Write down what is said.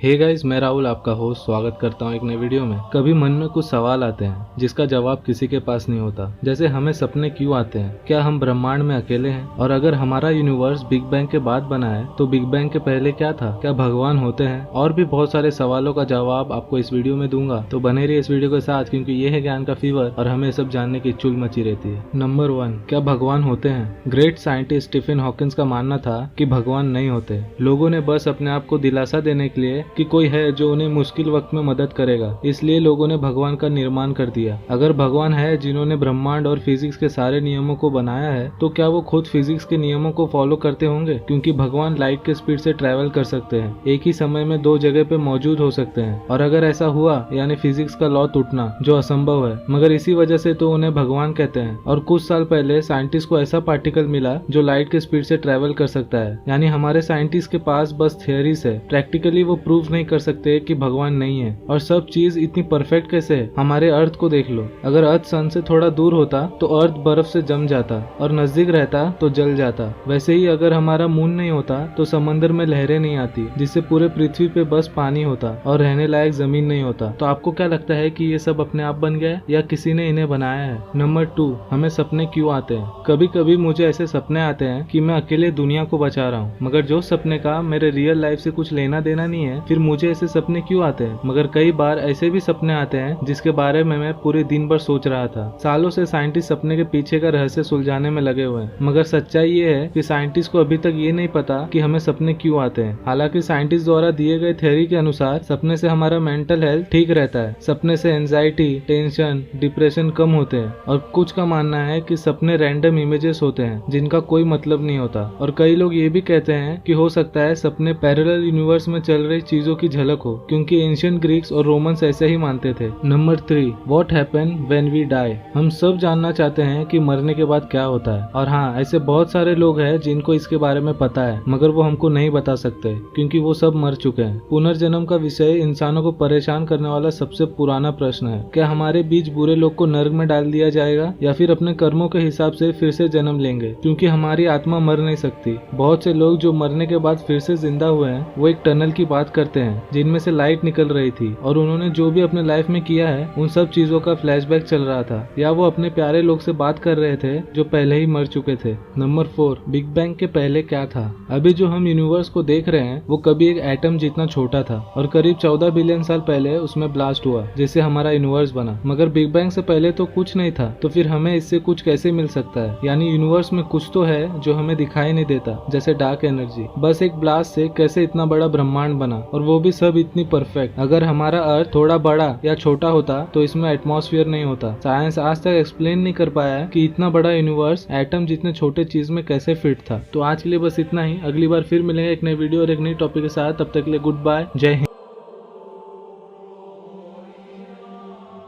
Hey guys, मैं राहुल आपका host स्वागत करता हूँ एक नए वीडियो में। कभी मन में कुछ सवाल आते हैं जिसका जवाब किसी के पास नहीं होता। जैसे हमें सपने क्यों आते हैं, क्या हम ब्रह्मांड में अकेले हैं, और अगर हमारा यूनिवर्स बिग बैंग के बाद बना है तो बिग बैंग के पहले क्या था, क्या भगवान होते हैं, और भी बहुत सारे सवालों का जवाब आपको इस वीडियो में दूंगा। तो बने रहिए इस वीडियो के साथ, क्योंकि ये है ज्ञान का फीवर और हमें सब जानने की चुल मची रहती है। नंबर 1, क्या भगवान होते हैं? ग्रेट साइंटिस्ट स्टीफन हॉकिंस का मानना था कि भगवान नहीं होते। लोगों ने बस अपने आप को दिलासा देने के लिए कि कोई है जो उन्हें मुश्किल वक्त में मदद करेगा, इसलिए लोगों ने भगवान का निर्माण कर दिया। अगर भगवान है जिन्होंने ब्रह्मांड और फिजिक्स के सारे नियमों को बनाया है, तो क्या वो खुद फिजिक्स के नियमों को फॉलो करते होंगे? क्योंकि भगवान लाइट के स्पीड से ट्रैवल कर सकते हैं, एक ही समय में दो जगह पे मौजूद हो सकते हैं, और अगर ऐसा हुआ यानी फिजिक्स का लॉ टूटना, जो असंभव है, मगर इसी वजह से तो उन्हें भगवान कहते हैं। और कुछ साल पहले साइंटिस्ट को ऐसा पार्टिकल मिला जो लाइट के स्पीड से ट्रैवल कर सकता है। यानी हमारे साइंटिस्ट के पास बस थियरीज है, प्रैक्टिकली वो प्रूव नहीं कर सकते कि भगवान नहीं है। और सब चीज इतनी परफेक्ट कैसे है? हमारे अर्थ को देख लो। अगर अर्थ सन से थोड़ा दूर होता तो अर्थ बर्फ से जम जाता, और नजदीक रहता तो जल जाता। वैसे ही अगर हमारा मून नहीं होता तो समंदर में लहरें नहीं आती, जिससे पूरे पृथ्वी पे बस पानी होता और रहने लायक जमीन नहीं होता। तो आपको क्या लगता है कि ये सब अपने आप बन गया है या किसी ने इन्हें बनाया है? नंबर 2, हमें सपने क्यों आते हैं? कभी कभी मुझे ऐसे सपने आते हैं कि मैं अकेले दुनिया को बचा रहा हूँ, मगर जो सपने का मेरे रियल लाइफ से कुछ लेना देना नहीं है, फिर मुझे ऐसे सपने क्यों आते हैं? मगर कई बार ऐसे भी सपने आते हैं जिसके बारे में मैं पूरे दिन भर सोच रहा था। सालों से साइंटिस्ट सपने के पीछे का रहस्य सुलझाने में लगे हुए हैं, मगर सच्चाई ये है कि साइंटिस्ट को अभी तक ये नहीं पता कि हमें सपने क्यों आते हैं। हालांकि साइंटिस्ट द्वारा दिए गए थ्योरी के अनुसार सपने से हमारा मेंटल हेल्थ ठीक रहता है। सपने से एंजाइटी, टेंशन, डिप्रेशन कम होते हैं, और कुछ का मानना है कि सपने रैंडम इमेजेस होते हैं जिनका कोई मतलब नहीं होता। और कई लोग ये भी कहते हैं कि हो सकता है सपने पैरेलल यूनिवर्स में चल रही चीजों की झलक हो, क्योंकि एंशिएंट ग्रीक्स और रोमन्स ऐसे ही मानते थे। Number 3, what happen when we die? हम सब जानना चाहते हैं कि मरने के बाद क्या होता है। और हाँ, ऐसे बहुत सारे लोग हैं जिनको इसके बारे में पता है, मगर वो हमको नहीं बता सकते क्योंकि वो सब मर चुके हैं। पुनर्जन्म का विषय इंसानों को परेशान करने वाला सबसे पुराना प्रश्न है। क्या हमारे बीच बुरे लोग को नर्क में डाल दिया जाएगा, या फिर अपने कर्मों के हिसाब से फिर से जन्म लेंगे? क्योंकि हमारी आत्मा मर नहीं सकती। बहुत से लोग जो मरने के बाद फिर से जिंदा हुए हैं, वो एक टनल की बात करते हैं जिनमें से लाइट निकल रही थी, और उन्होंने जो भी अपने लाइफ में किया है उन सब चीजों का फ्लैशबैक चल रहा था, या वो अपने प्यारे लोग से बात कर रहे थे जो पहले ही मर चुके थे। नंबर 4, बिग बैंग के पहले क्या था? अभी जो हम यूनिवर्स को देख रहे हैं वो कभी एक एटम जितना छोटा था, और करीब 14 बिलियन साल पहले उसमें ब्लास्ट हुआ जिससे हमारा यूनिवर्स बना। मगर बिग बैंग से पहले तो कुछ नहीं था, तो फिर हमें इससे कुछ कैसे मिल सकता है? यानी यूनिवर्स में कुछ तो है जो हमें दिखाई नहीं देता, जैसे डार्क एनर्जी। बस एक ब्लास्ट से कैसे इतना बड़ा ब्रह्मांड बना, और वो भी सब इतनी परफेक्ट? अगर हमारा अर्थ थोड़ा बड़ा या छोटा होता तो इसमें एटमॉस्फेयर नहीं होता। साइंस आज तक एक्सप्लेन नहीं कर पाया कि इतना बड़ा यूनिवर्स एटम जितने छोटे चीज में कैसे फिट था। तो आज के लिए बस इतना ही। अगली बार फिर मिलेंगे एक नई वीडियो और एक नई टॉपिक के साथ। तब तक के लिए गुड बाय, जय हिंद।